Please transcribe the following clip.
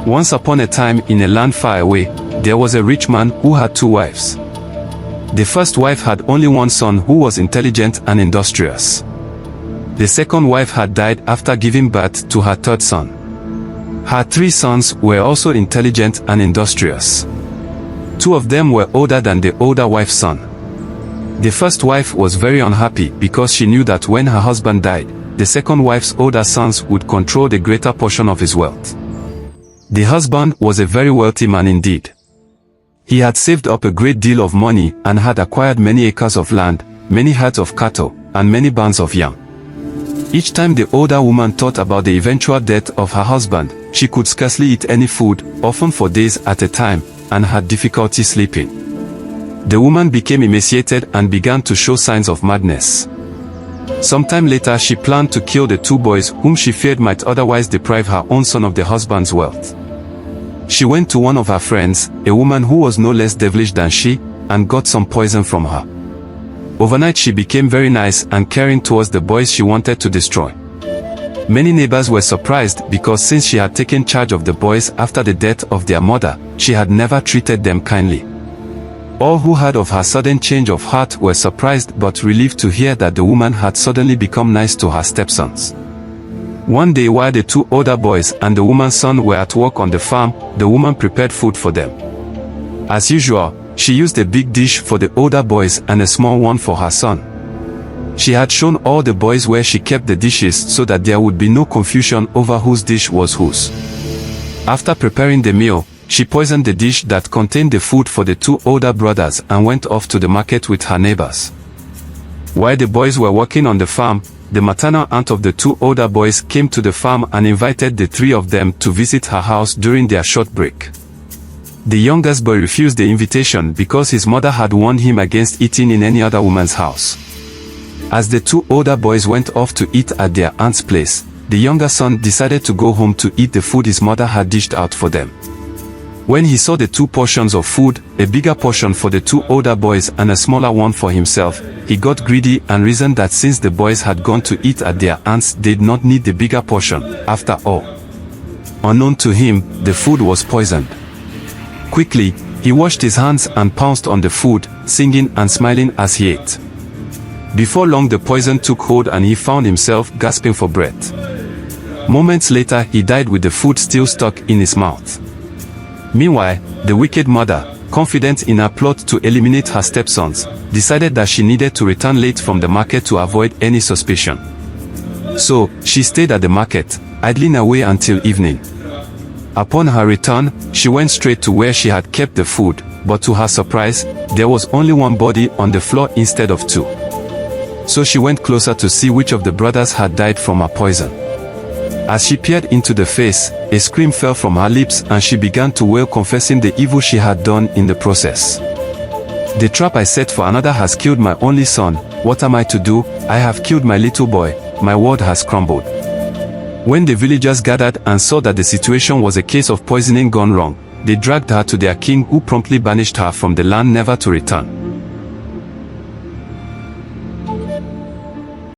Once upon a time in a land far away, there was a rich man who had 2 wives. The first wife had only one son who was intelligent and industrious. The second wife had died after giving birth to her third son. Her 3 sons were also intelligent and industrious. 2 of them were older than the older wife's son. The first wife was very unhappy because she knew that when her husband died, the second wife's older sons would control the greater portion of his wealth. The husband was a very wealthy man indeed. He had saved up a great deal of money and had acquired many acres of land, many herds of cattle, and many barns of yam. Each time the older woman thought about the eventual death of her husband, she could scarcely eat any food, often for days at a time, and had difficulty sleeping. The woman became emaciated and began to show signs of madness. Sometime later she planned to kill the 2 boys whom she feared might otherwise deprive her own son of the husband's wealth. She went to one of her friends, a woman who was no less devilish than she, and got some poison from her. Overnight she became very nice and caring towards the boys she wanted to destroy. Many neighbors were surprised because since she had taken charge of the boys after the death of their mother, she had never treated them kindly. All who heard of her sudden change of heart were surprised but relieved to hear that the woman had suddenly become nice to her stepsons. One day while the 2 older boys and the woman's son were at work on the farm, the woman prepared food for them. As usual, she used a big dish for the older boys and a small one for her son. She had shown all the boys where she kept the dishes so that there would be no confusion over whose dish was whose. After preparing the meal, she poisoned the dish that contained the food for the 2 older brothers and went off to the market with her neighbors. While the boys were working on the farm, the maternal aunt of the 2 older boys came to the farm and invited the 3 of them to visit her house during their short break. The youngest boy refused the invitation because his mother had warned him against eating in any other woman's house. As the 2 older boys went off to eat at their aunt's place, the younger son decided to go home to eat the food his mother had dished out for them. When he saw the 2 portions of food, a bigger portion for the 2 older boys and a smaller one for himself, he got greedy and reasoned that since the boys had gone to eat at their aunt's, they'd not need the bigger portion, after all. Unknown to him, the food was poisoned. Quickly, he washed his hands and pounced on the food, singing and smiling as he ate. Before long the poison took hold and he found himself gasping for breath. Moments later he died with the food still stuck in his mouth. Meanwhile, the wicked mother, confident in her plot to eliminate her stepsons, decided that she needed to return late from the market to avoid any suspicion. So, she stayed at the market, idling away until evening. Upon her return, she went straight to where she had kept the food, but to her surprise, there was only 1 body on the floor instead of 2. So she went closer to see which of the brothers had died from her poison. As she peered into the face, a scream fell from her lips and she began to wail, confessing the evil she had done in the process. "The trap I set for another has killed my only son. What am I to do? I have killed my little boy. My world has crumbled." When the villagers gathered and saw that the situation was a case of poisoning gone wrong, they dragged her to their king, who promptly banished her from the land, never to return.